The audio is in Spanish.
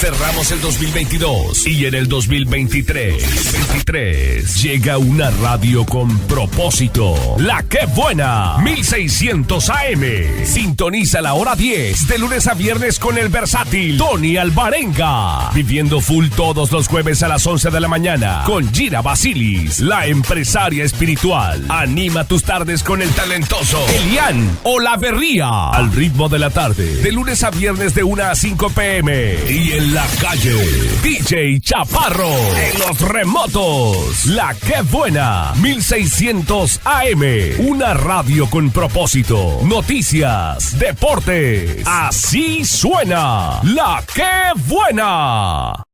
Cerramos el 2022 y en el 2023 llega una radio con propósito. La que buena, 1600 AM. Sintoniza la hora 10 de lunes a viernes con el versátil Tony Alvarenga. Viviendo full todos los jueves a las 11 de la mañana con Gira Basilis, la empresaria espiritual. Anima tus tardes con el talentoso Elian Olaverría. Al ritmo de la tarde, de lunes a viernes de 1 a 5 p.m. Y en la calle, DJ Chaparro. En los remotos, La que buena, 1600 AM. Una radio con propósito. Noticias, deportes. Así suena La que buena.